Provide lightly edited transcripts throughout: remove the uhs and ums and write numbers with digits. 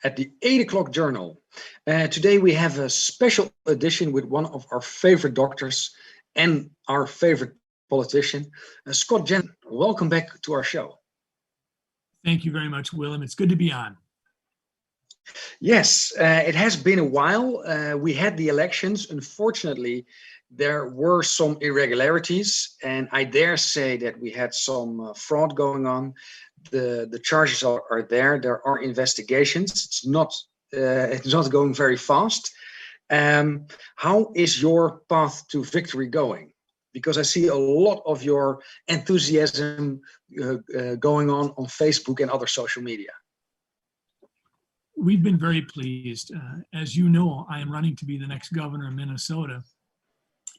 at the 8 o'clock journal. Today we have a special edition with one of our favorite doctors and our favorite politician, Scott Jensen. Welcome back to our show. Thank you very much, Willem. It's good to be on. Yes, it has been a while. We had the elections. Unfortunately, there were some irregularities, and I dare say that we had some fraud going on. The charges are there. There are investigations. It's not going very fast. How is your path to victory going? Because I see a lot of your enthusiasm going on Facebook and other social media. We've been very pleased. As you know, I am running to be the next governor of Minnesota.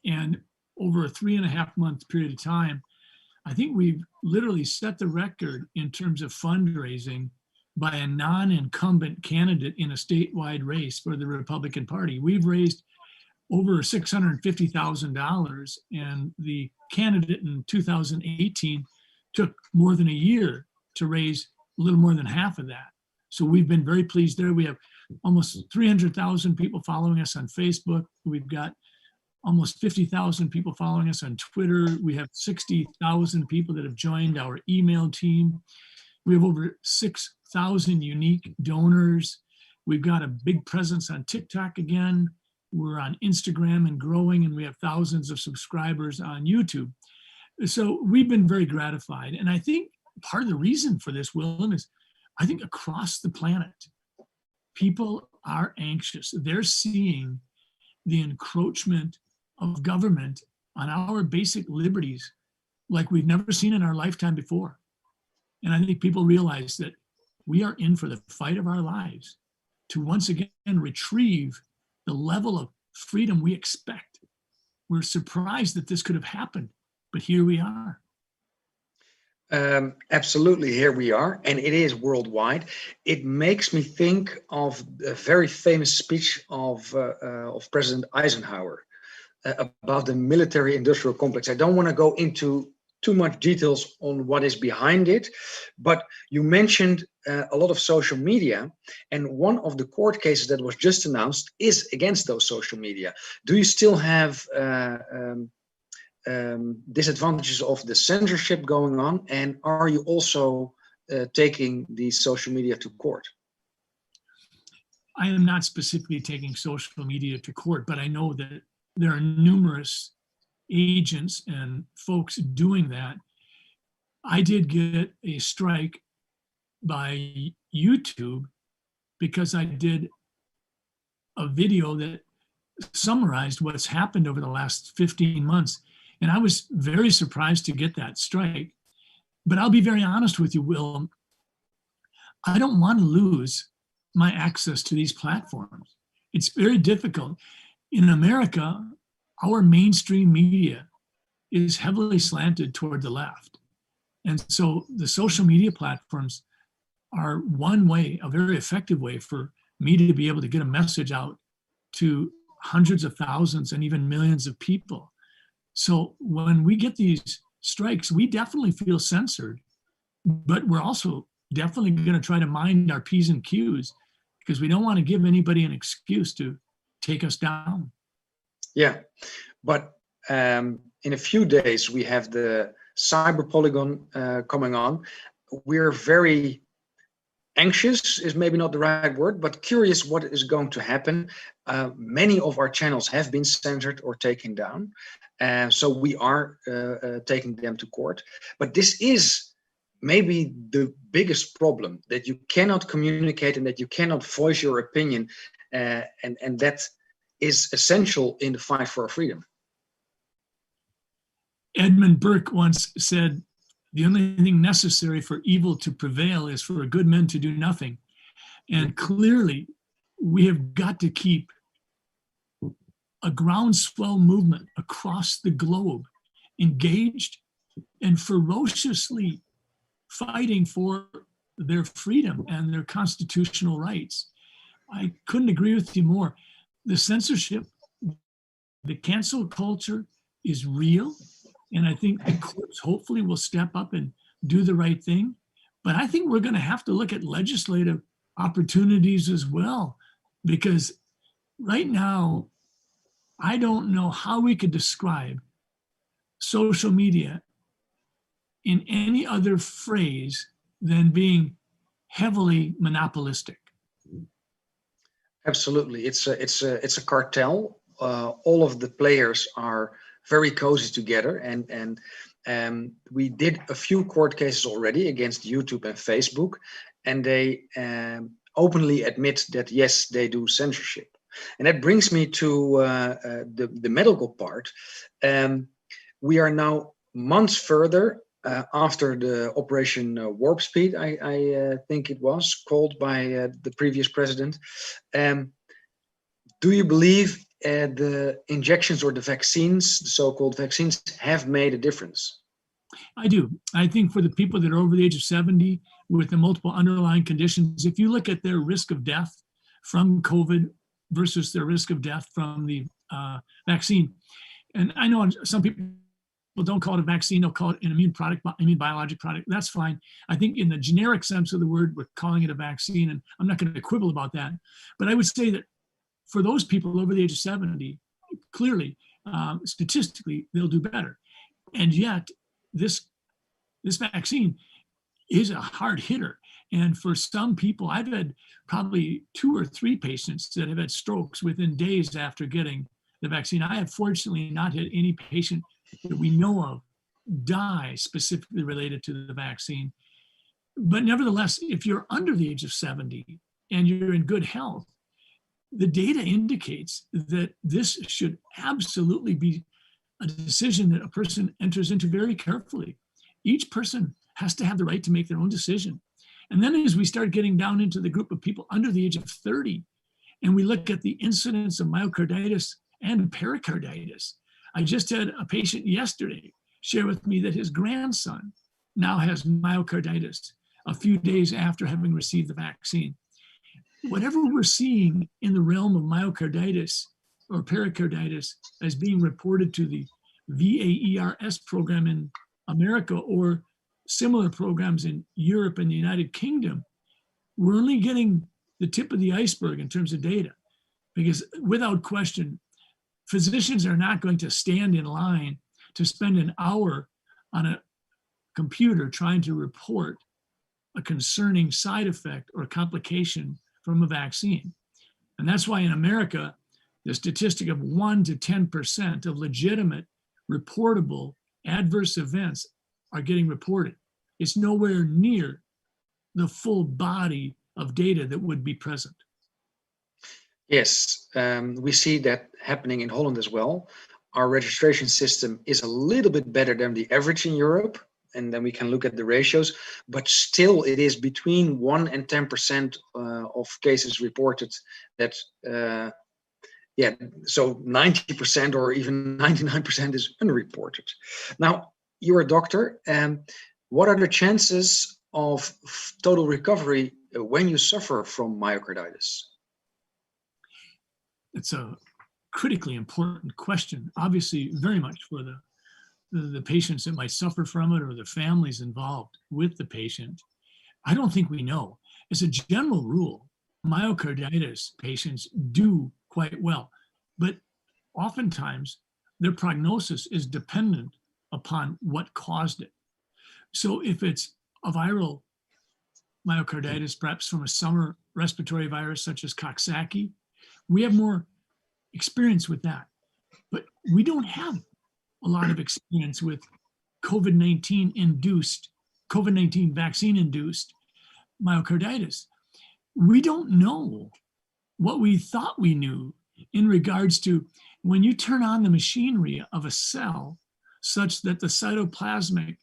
And over a 3.5-month period of time, I think we've literally set the record in terms of fundraising by a non-incumbent candidate in a statewide race for the Republican Party. We've raised over $650,000, and the candidate in 2018 took more than a year to raise a little more than half of that. So we've been very pleased there. We have almost 300,000 people following us on Facebook. We've got almost 50,000 people following us on Twitter. We have 60,000 people that have joined our email team. We have over 6,000 unique donors. We've got a big presence on TikTok again. We're on Instagram and growing, and we have thousands of subscribers on YouTube. So we've been very gratified. And I think part of the reason for this, Willem, is I think across the planet, people are anxious. They're seeing the encroachment of government on our basic liberties like we've never seen in our lifetime before. And I think people realize that we are in for the fight of our lives to once again retrieve the level of freedom we expect. We're surprised that this could have happened, but here we are. Absolutely, here we are, and it is worldwide. It makes me think of a very famous speech of President Eisenhower about the military-industrial complex. I don't want to go into too much details on what is behind it, but you mentioned a lot of social media, and one of the court cases that was just announced is against those social media. Do you still have disadvantages of the censorship going on, and are you also taking the social media to court? I am not specifically taking social media to court, but I know that there are numerous agents and folks doing that. I did get a strike by YouTube because I did a video that summarized what's happened over the last 15 months. And I was very surprised to get that strike. But I'll be very honest with you, Will. I don't want to lose my access to these platforms. It's very difficult. In America, our mainstream media is heavily slanted toward the left. And so the social media platforms are one way, a very effective way for me to be able to get a message out to hundreds of thousands and even millions of people. So when we get these strikes, we definitely feel censored, but we're also definitely going to try to mind our P's and Q's because we don't want to give anybody an excuse to take us down. Yeah, but in a few days, we have the cyber polygon coming on. We're very anxious, is maybe not the right word, but curious what is going to happen. Many of our channels have been censored or taken down. So we are taking them to court. But this is maybe the biggest problem, that you cannot communicate and that you cannot voice your opinion. And that is essential in the fight for our freedom. Edmund Burke once said, the only thing necessary for evil to prevail is for a good man to do nothing. And clearly, we have got to keep a groundswell movement across the globe engaged and ferociously fighting for their freedom and their constitutional rights. I couldn't agree with you more. The censorship, the cancel culture is real. And I think the courts hopefully will step up and do the right thing. But I think we're going to have to look at legislative opportunities as well, because right now, I don't know how we could describe social media in any other phrase than being heavily monopolistic. Absolutely, it's a cartel. All of the players are very cozy together, and we did a few court cases already against YouTube and Facebook, and they openly admit that yes, they do censorship. And that brings me to the medical part. We are now months further after the Operation Warp Speed, I think it was called by the previous president. Do you believe the injections or the vaccines, the so-called vaccines, have made a difference? I do. I think for the people that are over the age of 70 with the multiple underlying conditions, if you look at their risk of death from COVID versus their risk of death from the vaccine, and I know some people don't call it a vaccine, they'll call it an immune biologic product. That's fine. I think in the generic sense of the word, we're calling it a vaccine, and I'm not going to quibble about that. But I would say that for those people over the age of 70, clearly, statistically, they'll do better. And yet, this vaccine is a hard hitter. And for some people, I've had probably 2 or 3 patients that have had strokes within days after getting the vaccine. I have fortunately not had any patient that we know of die specifically related to the vaccine. But nevertheless, if you're under the age of 70 and you're in good health, the data indicates that this should absolutely be a decision that a person enters into very carefully. Each person has to have the right to make their own decision. And then as we start getting down into the group of people under the age of 30, and we look at the incidence of myocarditis and pericarditis, I just had a patient yesterday share with me that his grandson now has myocarditis a few days after having received the vaccine. Whatever we're seeing in the realm of myocarditis or pericarditis as being reported to the VAERS program in America or similar programs in Europe and the United Kingdom, we're only getting the tip of the iceberg in terms of data, because without question, physicians are not going to stand in line to spend an hour on a computer trying to report a concerning side effect or complication from a vaccine. And that's why in America, the statistic of 1 to 10% of legitimate reportable adverse events are getting reported. It's nowhere near the full body of data that would be present. Yes, we see that happening in Holland as well. Our registration system is a little bit better than the average in Europe, and then we can look at the ratios, but still it is between 1 and 10% of cases reported that, so 90% or even 99% is unreported. Now, you're a doctor, what are the chances of total recovery when you suffer from myocarditis? It's a critically important question, obviously very much for the patients that might suffer from it or the families involved with the patient. I don't think we know. As a general rule, myocarditis patients do quite well, but oftentimes their prognosis is dependent upon what caused it. So if it's a viral myocarditis, perhaps from a summer respiratory virus such as Coxsackie, we have more experience with that. But we don't have a lot of experience with COVID-19 vaccine induced myocarditis. We don't know what we thought we knew in regards to when you turn on the machinery of a cell such that the cytoplasmic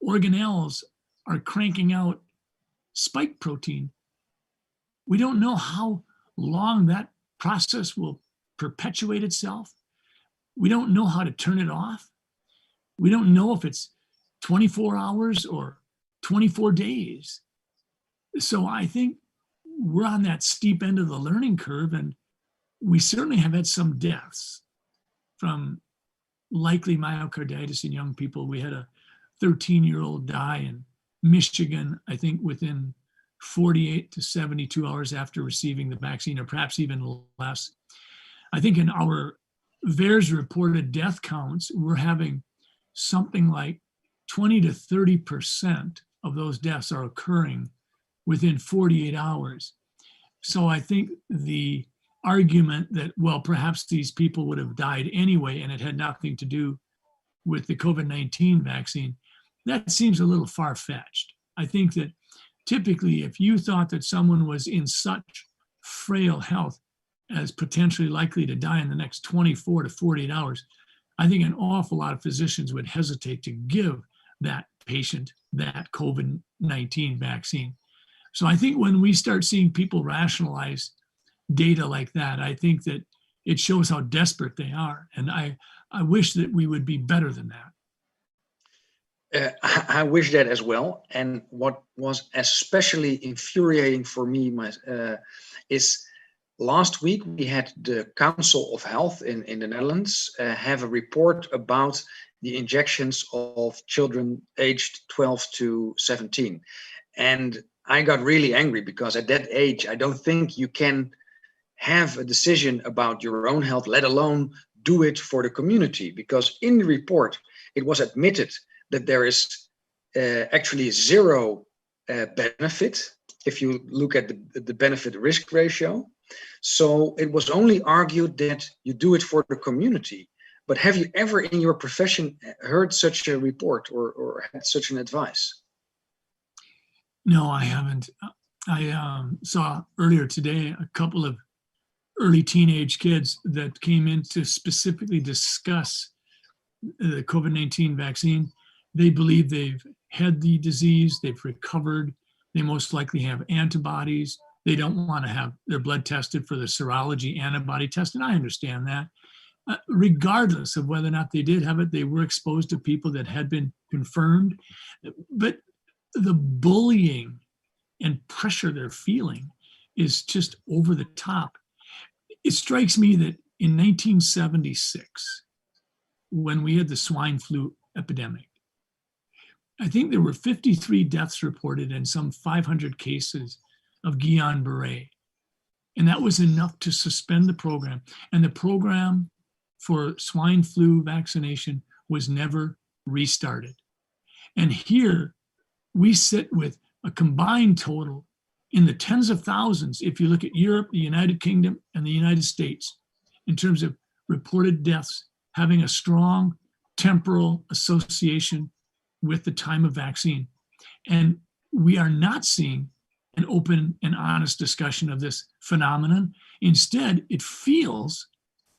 organelles are cranking out spike protein. We don't know how long that process will perpetuate itself. We don't know how to turn it off. We don't know if it's 24 hours or 24 days. So I think we're on that steep end of the learning curve, and we certainly have had some deaths from likely myocarditis in young people. We had a 13-year-old die in Michigan, I think within 48 to 72 hours after receiving the vaccine, or perhaps even less. I think in our VAERS reported death counts, we're having something like 20 to 30% of those deaths are occurring within 48 hours. So I think the argument that, well, perhaps these people would have died anyway and it had nothing to do with the COVID-19 vaccine, that seems a little far-fetched. I think that typically if you thought that someone was in such frail health as potentially likely to die in the next 24 to 48 hours, I think an awful lot of physicians would hesitate to give that patient that COVID-19 vaccine. So I think when we start seeing people rationalize data like that, I think that it shows how desperate they are. And I wish that we would be better than that. I wish that as well. And what was especially infuriating for me is last week we had the Council of Health in the Netherlands have a report about the injections of children aged 12 to 17. And I got really angry because at that age, I don't think you can have a decision about your own health, let alone do it for the community. Because in the report, it was admitted that there is actually zero benefit if you look at the benefit risk ratio. So it was only argued that you do it for the community. But have you ever in your profession heard such a report or had such an advice? No, I haven't. I saw earlier today a couple of early teenage kids that came in to specifically discuss the COVID-19 vaccine. They believe they've had the disease, they've recovered, they most likely have antibodies. They don't want to have their blood tested for the serology antibody test, and I understand that. Regardless of whether or not they did have it, they were exposed to people that had been confirmed. But the bullying and pressure they're feeling is just over the top. It strikes me that in 1976, when we had the swine flu epidemic, I think there were 53 deaths reported and some 500 cases of Guillain-Barré. And that was enough to suspend the program. And the program for swine flu vaccination was never restarted. And here we sit with a combined total in the tens of thousands, if you look at Europe, the United Kingdom, and the United States, in terms of reported deaths having a strong temporal association with the time of vaccine. And we are not seeing an open and honest discussion of this phenomenon. Instead, it feels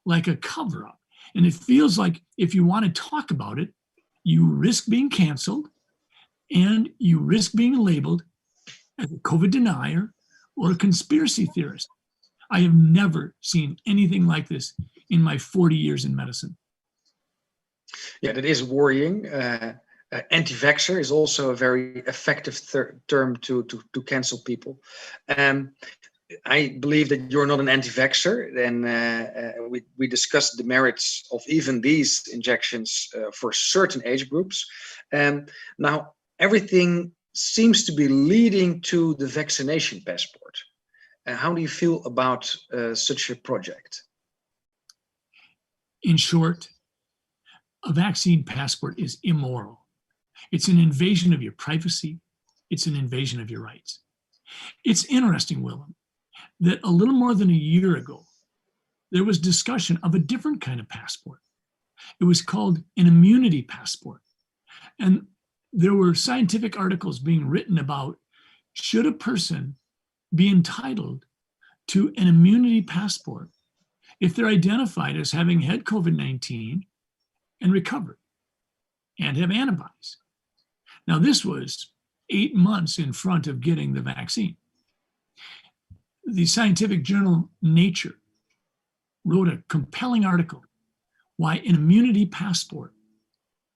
like a cover-up. And it feels like if you want to talk about it, you risk being canceled and you risk being labeled as a COVID denier or a conspiracy theorist. I have never seen anything like this in my 40 years in medicine. Yeah, that is worrying. Anti-vaxxer is also a very effective term to cancel people. I believe that you're not an anti-vaxxer, and we discussed the merits of even these injections for certain age groups. Now, everything seems to be leading to the vaccination passport. How do you feel about such a project? In short, a vaccine passport is immoral. It's an invasion of your privacy. It's an invasion of your rights. It's interesting, Willem, that a little more than a year ago, there was discussion of a different kind of passport. It was called an immunity passport. And there were scientific articles being written about, should a person be entitled to an immunity passport if they're identified as having had COVID-19 and recovered and have antibodies? Now, this was 8 months in front of getting the vaccine. The scientific journal Nature wrote a compelling article why an immunity passport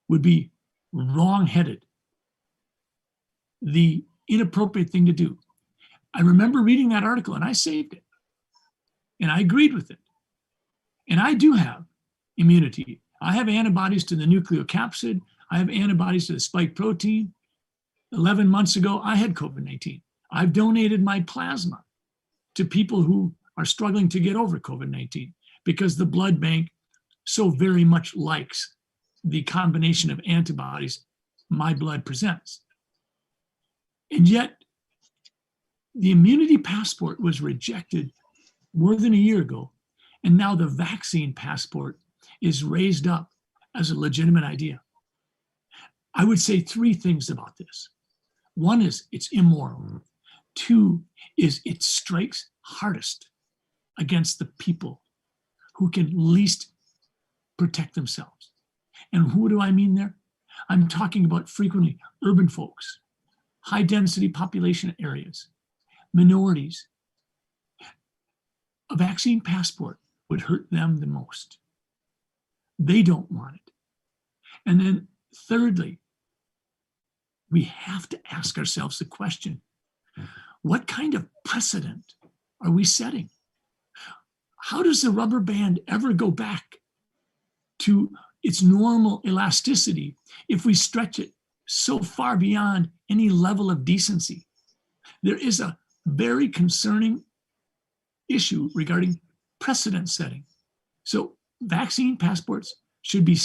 would be wrong-headed, the inappropriate thing to do. I remember reading that article and I saved it. And I agreed with it. And I do have immunity. I have antibodies to the nucleocapsid. I have antibodies to the spike protein. 11 months ago, I had COVID-19. I've donated my plasma to people who are struggling to get over COVID-19 because the blood bank so very much likes the combination of antibodies my blood presents. And yet, the immunity passport was rejected more than a year ago, and now the vaccine passport is raised up as a legitimate idea. I would say three things about this. One is it's immoral. Two is it strikes hardest against the people who can least protect themselves. And who do I mean there? I'm talking about frequently urban folks, high density population areas, minorities. A vaccine passport would hurt them the most. They don't want it. And then thirdly, we have to ask ourselves the question, what kind of precedent are we setting? How does the rubber band ever go back to its normal elasticity if we stretch it so far beyond any level of decency? There is a very concerning issue regarding precedent setting. So vaccine passports should be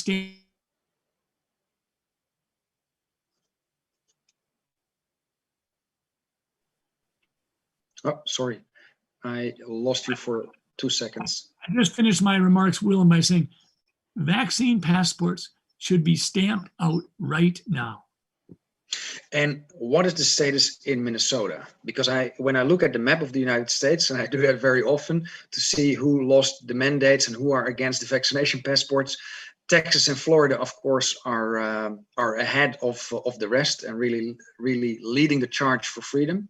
Oh, sorry. I lost you for 2 seconds. I just finished my remarks, Willem, by saying vaccine passports should be stamped out right now. And what is the status in Minnesota? Because when I look at the map of the United States, and I do that very often to see who lost the mandates and who are against the vaccination passports, Texas and Florida, of course, are ahead of the rest and really leading the charge for freedom.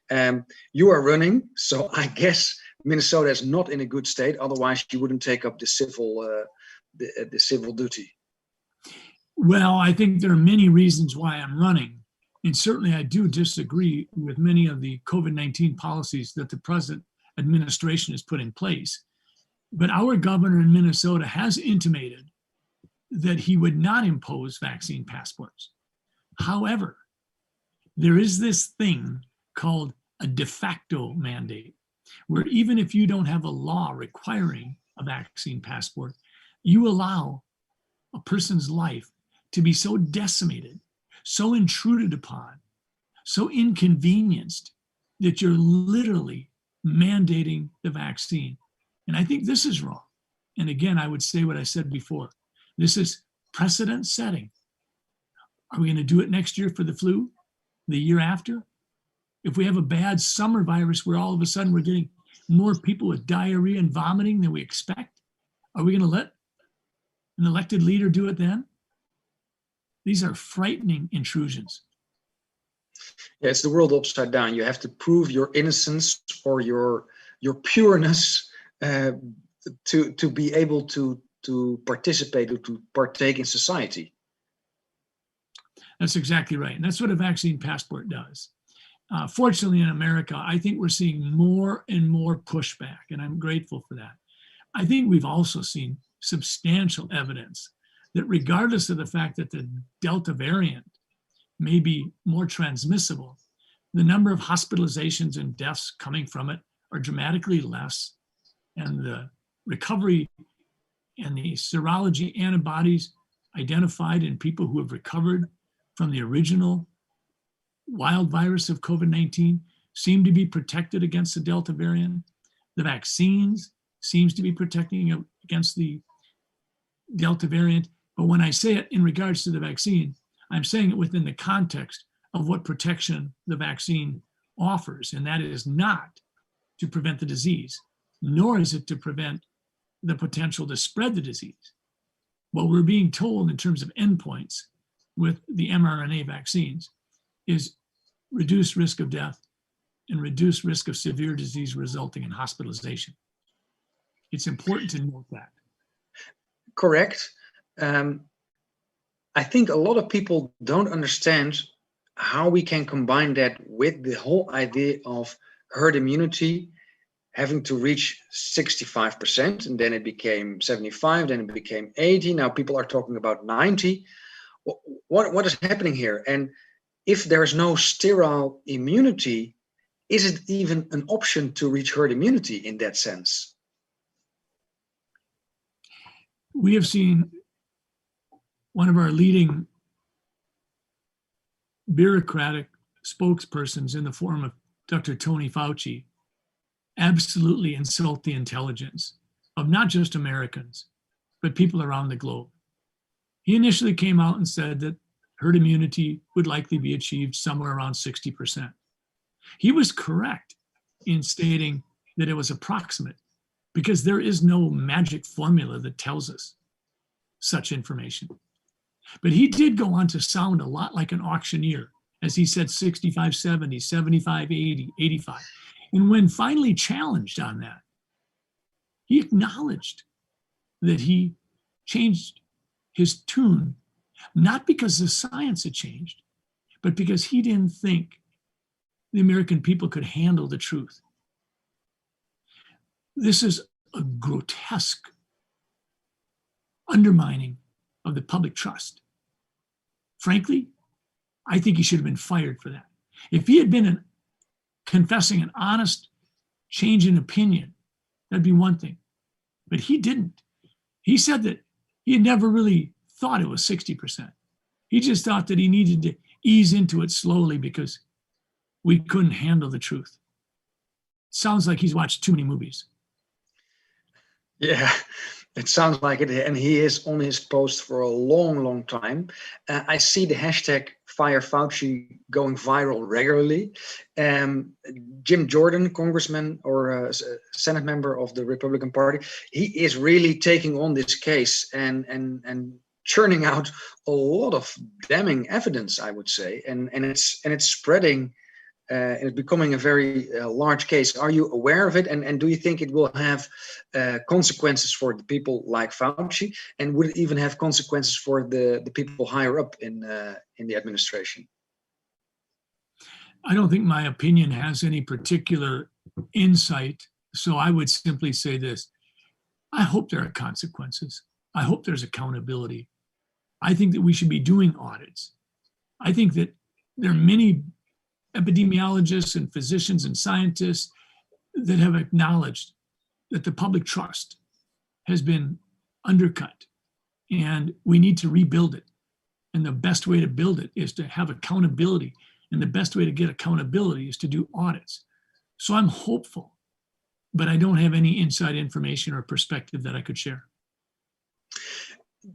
You are running, so I guess Minnesota is not in a good state. Otherwise, you wouldn't take up the civil duty. Well, I think there are many reasons why I'm running. And certainly I do disagree with many of the COVID-19 policies that the present administration has put in place. But our governor in Minnesota has intimated that he would not impose vaccine passports. However, there is this thing called a de facto mandate, where even if you don't have a law requiring a vaccine passport, you allow a person's life to be so decimated, so intruded upon, so inconvenienced that you're literally mandating the vaccine. And I think this is wrong. And again, I would say what I said before. This is precedent setting. Are we going to do it next year for the flu? The year after? If we have a bad summer virus where all of a sudden we're getting more people with diarrhea and vomiting than we expect, are we going to let an elected leader do it then? These are frightening intrusions. Yeah, it's the world upside down. You have to prove your innocence or your pureness to be able to participate or to partake in society. That's exactly right. And that's what a vaccine passport does. Fortunately, in America, I think we're seeing more and more pushback, and I'm grateful for that. I think we've also seen substantial evidence that regardless of the fact that the Delta variant may be more transmissible, the number of hospitalizations and deaths coming from it are dramatically less, and the recovery and the serology antibodies identified in people who have recovered from the original wild virus of COVID-19 seem to be protected against the Delta variant. The vaccines seems to be protecting against the Delta variant. But when I say it in regards to the vaccine, I'm saying it within the context of what protection the vaccine offers. And that is not to prevent the disease, nor is it to prevent the potential to spread the disease. What we're being told in terms of endpoints with the mRNA vaccines is reduced risk of death and reduced risk of severe disease resulting in hospitalization. It's important to note that. Correct. I think a lot of people don't understand how we can combine that with the whole idea of herd immunity having to reach 65%, and then it became 75, then it became 80. Now people are talking about 90. What is happening here? And if there's no sterile immunity, is it even an option to reach herd immunity in that sense? We have seen one of our leading bureaucratic spokespersons in the form of Dr. Tony Fauci absolutely insult the intelligence of not just Americans, but people around the globe. He initially came out and said that herd immunity would likely be achieved somewhere around 60%. He was correct in stating that it was approximate, because there is no magic formula that tells us such information. But he did go on to sound a lot like an auctioneer, as he said 65, 70, 75, 80, 85. And when finally challenged on that, he acknowledged that he changed his tune, not because the science had changed, but because he didn't think the American people could handle the truth. This is a grotesque undermining of the public trust. Frankly, I think he should have been fired for that. If he had been confessing an honest change in opinion, that'd be one thing. But he didn't. He said that he had never really thought it was 60%. He just thought that he needed to ease into it slowly because we couldn't handle the truth. Sounds like he's watched too many movies. Yeah, it sounds like it. And he is on his post for a long, long time. I see the hashtag Fire Fauci going viral regularly. Jim Jordan, congressman or Senate member of the Republican Party, he is really taking on this case and churning out a lot of damning evidence, I would say. And it's spreading. It's becoming a very large case. Are you aware of it? And do you think it will have consequences for the people like Fauci? And would it even have consequences for the people higher up in the administration? I don't think my opinion has any particular insight. So I would simply say this. I hope there are consequences. I hope there's accountability. I think that we should be doing audits. I think that there are many epidemiologists and physicians and scientists that have acknowledged that the public trust has been undercut and we need to rebuild it. And the best way to build it is to have accountability. And the best way to get accountability is to do audits. So I'm hopeful, but I don't have any inside information or perspective that I could share.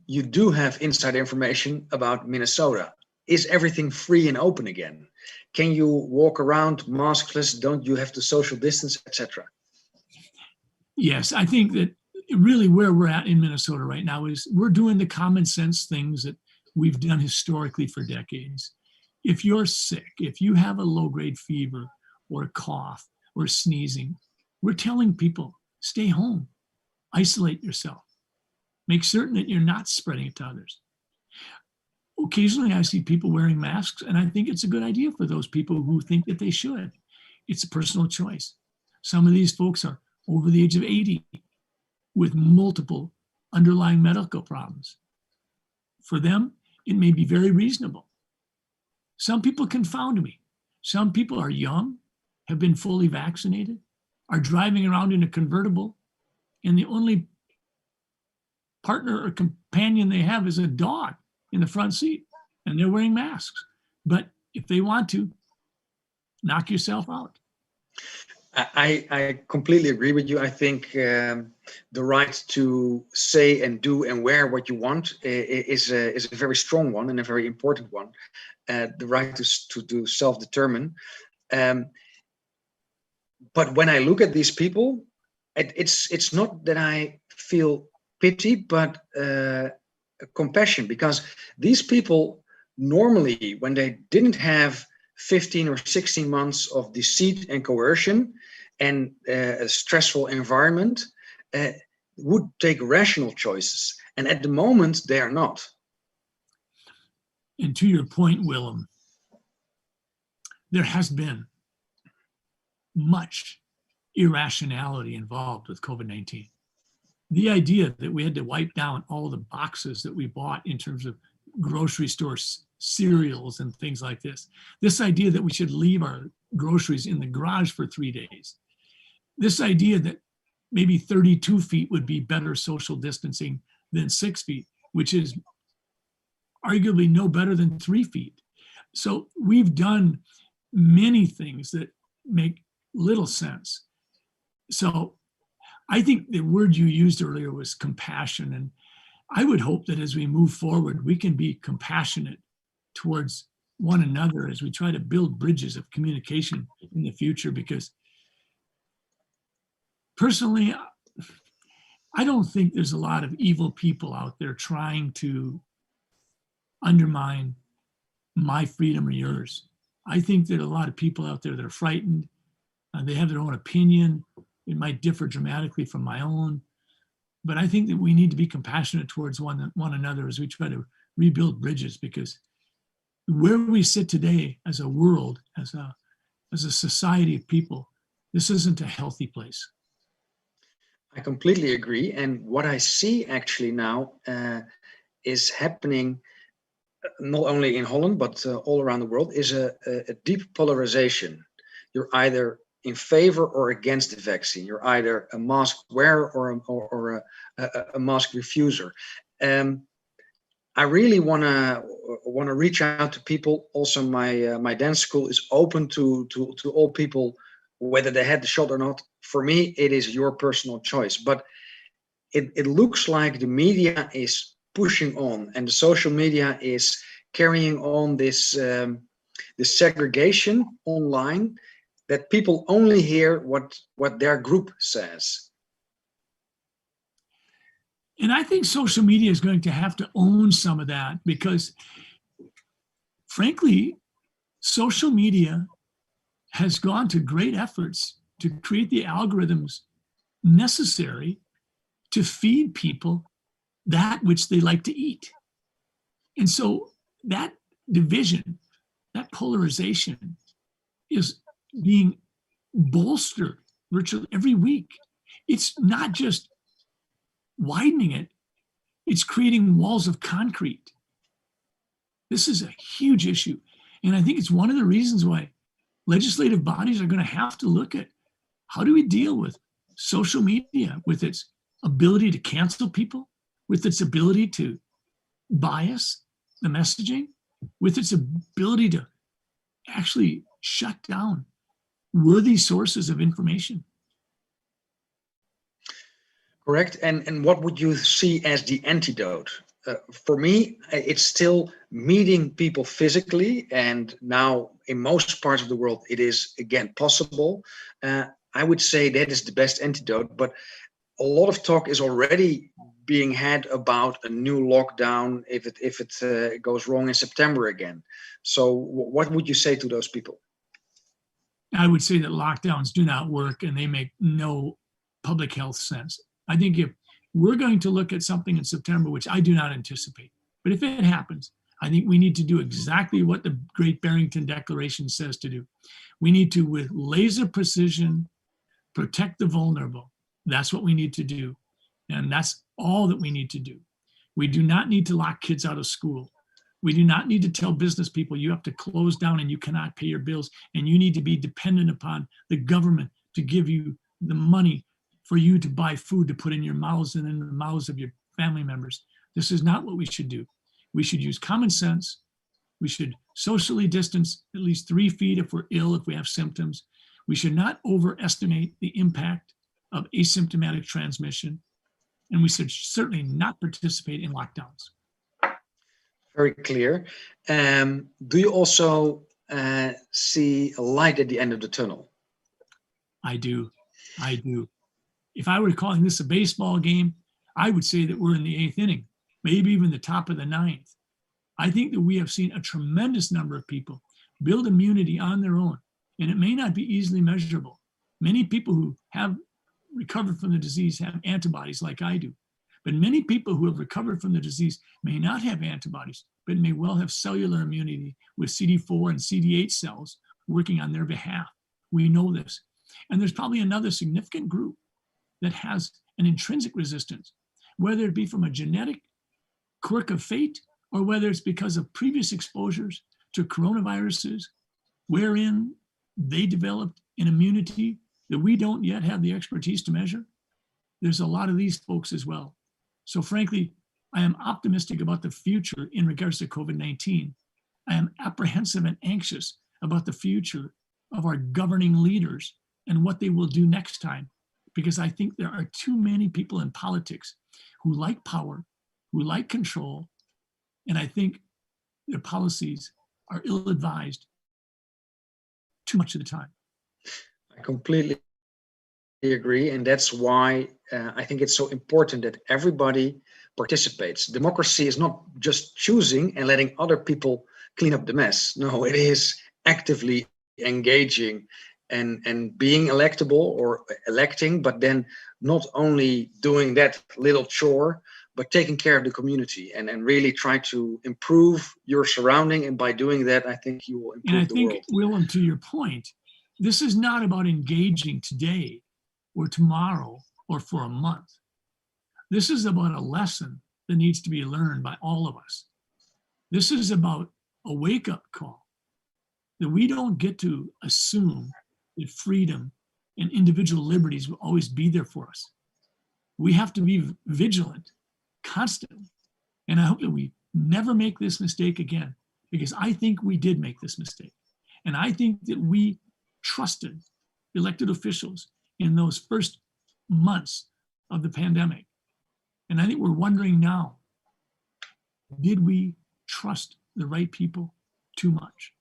You do have inside information about Minnesota. Is everything free and open again? Can you walk around maskless? Don't you have to social distance, etc.? Yes, I think that really where we're at in Minnesota right now is we're doing the common sense things that we've done historically for decades. If you're sick, if you have a low-grade fever or a cough or sneezing, we're telling people, stay home, isolate yourself, make certain that you're not spreading it to others. Occasionally I see people wearing masks, and I think it's a good idea for those people who think that they should. It's a personal choice. Some of these folks are over the age of 80 with multiple underlying medical problems. For them, it may be very reasonable. Some people confound me. Some people are young, have been fully vaccinated, are driving around in a convertible, and the only partner or companion they have is a dog in the front seat, and they're wearing masks. But if they want to, knock yourself out. I completely agree with you. I think the right to say and do and wear what you want is a very strong one and a very important one. The right to self-determine. But when I look at these people, it's not that I feel pity, but compassion, because these people normally, when they didn't have 15 or 16 months of deceit and coercion and a stressful environment, would take rational choices. And at the moment, they are not. And to your point, Willem, there has been much irrationality involved with COVID-19. The idea that we had to wipe down all the boxes that we bought in terms of grocery store cereals and things like this. This idea that we should leave our groceries in the garage for 3 days. This idea that maybe 32 feet would be better social distancing than 6 feet, which is arguably no better than 3 feet. So we've done many things that make little sense. So I think the word you used earlier was compassion. And I would hope that as we move forward, we can be compassionate towards one another as we try to build bridges of communication in the future. Because personally, I don't think there's a lot of evil people out there trying to undermine my freedom or yours. I think there are a lot of people out there that are frightened. They have their own opinion. It might differ dramatically from my own. But I think that we need to be compassionate towards one another as we try to rebuild bridges, because where we sit today as a world, as a society of people, this isn't a healthy place. I completely agree. And what I see actually now is happening not only in Holland, but all around the world, is a deep polarization. You're either in favor or against the vaccine. You're either a mask wearer or a mask refuser. I really want to reach out to people. Also, my dance school is open to all people, whether they had the shot or not. For me, it is your personal choice. But it looks like the media is pushing on, and the social media is carrying on this segregation online, that people only hear what their group says. And I think social media is going to have to own some of that, because frankly, social media has gone to great efforts to create the algorithms necessary to feed people that which they like to eat. And so that division, that polarization is being bolstered virtually every week. It's not just widening it, it's creating walls of concrete. This is a huge issue. And I think it's one of the reasons why legislative bodies are going to have to look at how do we deal with social media, with its ability to cancel people, with its ability to bias the messaging, with its ability to actually shut down worthy sources of information. Correct. And what would you see as the antidote? For me, it's still meeting people physically. And now in most parts of the world, it is again possible. I would say that is the best antidote. But a lot of talk is already being had about a new lockdown if it goes wrong in September again. So what would you say to those people? I would say that lockdowns do not work and they make no public health sense. I think if we're going to look at something in September, which I do not anticipate, but if it happens, I think we need to do exactly what the Great Barrington Declaration says to do. We need to, with laser precision, protect the vulnerable. That's what we need to do. And that's all that we need to do. We do not need to lock kids out of school. We do not need to tell business people you have to close down and you cannot pay your bills and you need to be dependent upon the government to give you the money for you to buy food to put in your mouths and in the mouths of your family members. This is not what we should do. We should use common sense. We should socially distance at least 3 feet if we're ill, if we have symptoms. We should not overestimate the impact of asymptomatic transmission. And we should certainly not participate in lockdowns. Very clear. Do you also see a light at the end of the tunnel? I do. If I were calling this a baseball game, I would say that we're in the 8th inning, maybe even the top of the 9th. I think that we have seen a tremendous number of people build immunity on their own, and it may not be easily measurable. Many people who have recovered from the disease have antibodies like I do. But many people who have recovered from the disease may not have antibodies, but may well have cellular immunity with CD4 and CD8 cells working on their behalf. We know this. And there's probably another significant group that has an intrinsic resistance, whether it be from a genetic quirk of fate or whether it's because of previous exposures to coronaviruses, wherein they developed an immunity that we don't yet have the expertise to measure. There's a lot of these folks as well. So frankly, I am optimistic about the future in regards to COVID-19. I am apprehensive and anxious about the future of our governing leaders and what they will do next time, because I think there are too many people in politics who like power, who like control, and I think their policies are ill-advised too much of the time. I completely agree, and that's why I think it's so important that everybody participates. Democracy is not just choosing and letting other people clean up the mess. No, it is actively engaging and being electable or electing, but then not only doing that little chore, but taking care of the community and really try to improve your surrounding. And by doing that, I think you will improve the world. And I think, Willem, to your point, this is not about engaging today or tomorrow or for a month. This is about a lesson that needs to be learned by all of us. This is about a wake-up call that we don't get to assume that freedom and individual liberties will always be there for us. We have to be vigilant constantly. And I hope that we never make this mistake again, because I think we did make this mistake. And I think that we trusted elected officials in those first months of the pandemic. And I think we're wondering now, did we trust the right people too much?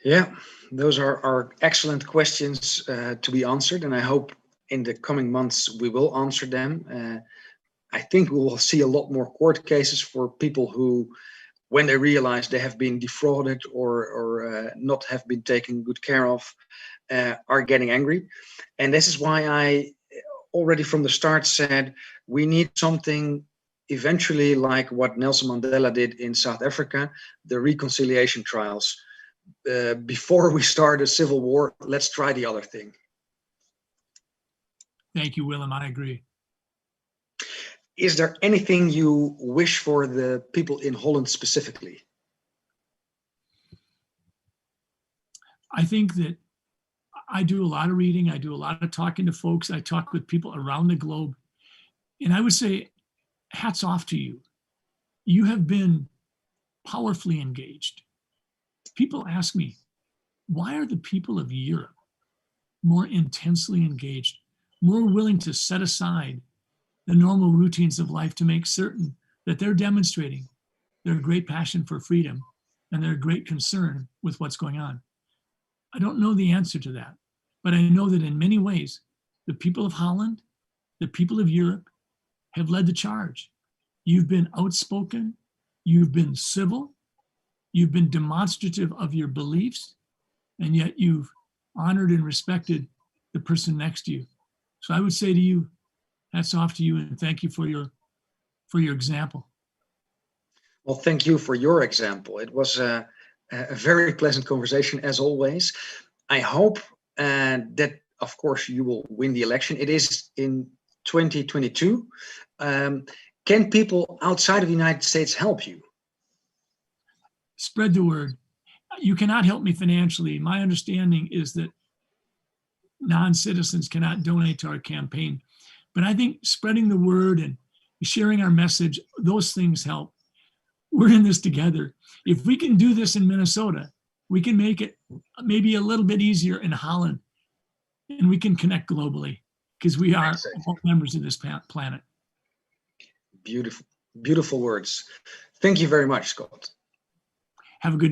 Yeah, those are excellent questions to be answered. And I hope in the coming months we will answer them. I think we will see a lot more court cases for people who, when they realize they have been defrauded or not have been taken good care of, are getting angry. And this is why I already from the start said we need something eventually like what Nelson Mandela did in South Africa, the reconciliation trials. Before we start a civil war, let's try the other thing. Thank you, Willem. I agree. Is there anything you wish for the people in Holland specifically? I think that I do a lot of reading. I do a lot of talking to folks. I talk with people around the globe. And I would say, hats off to you. You have been powerfully engaged. People ask me, why are the people of Europe more intensely engaged, more willing to set aside the normal routines of life to make certain that they're demonstrating their great passion for freedom and their great concern with what's going on? I don't know the answer to that, but I know that in many ways, the people of Holland, the people of Europe have led the charge. You've been outspoken, you've been civil, you've been demonstrative of your beliefs, and yet you've honored and respected the person next to you. So I would say to you, hats off to you, and thank you for your example. Well, thank you for your example. It was a very pleasant conversation as always. I hope that, of course, you will win the election. It is in 2022. Can people outside of the United States help you? Spread the word. You cannot help me financially. My understanding is that non-citizens cannot donate to our campaign. But I think spreading the word and sharing our message, those things help. We're in this together. If we can do this in Minnesota, we can make it maybe a little bit easier in Holland, and we can connect globally because we are all members of this planet. Beautiful, beautiful words. Thank you very much, Scott. Have a good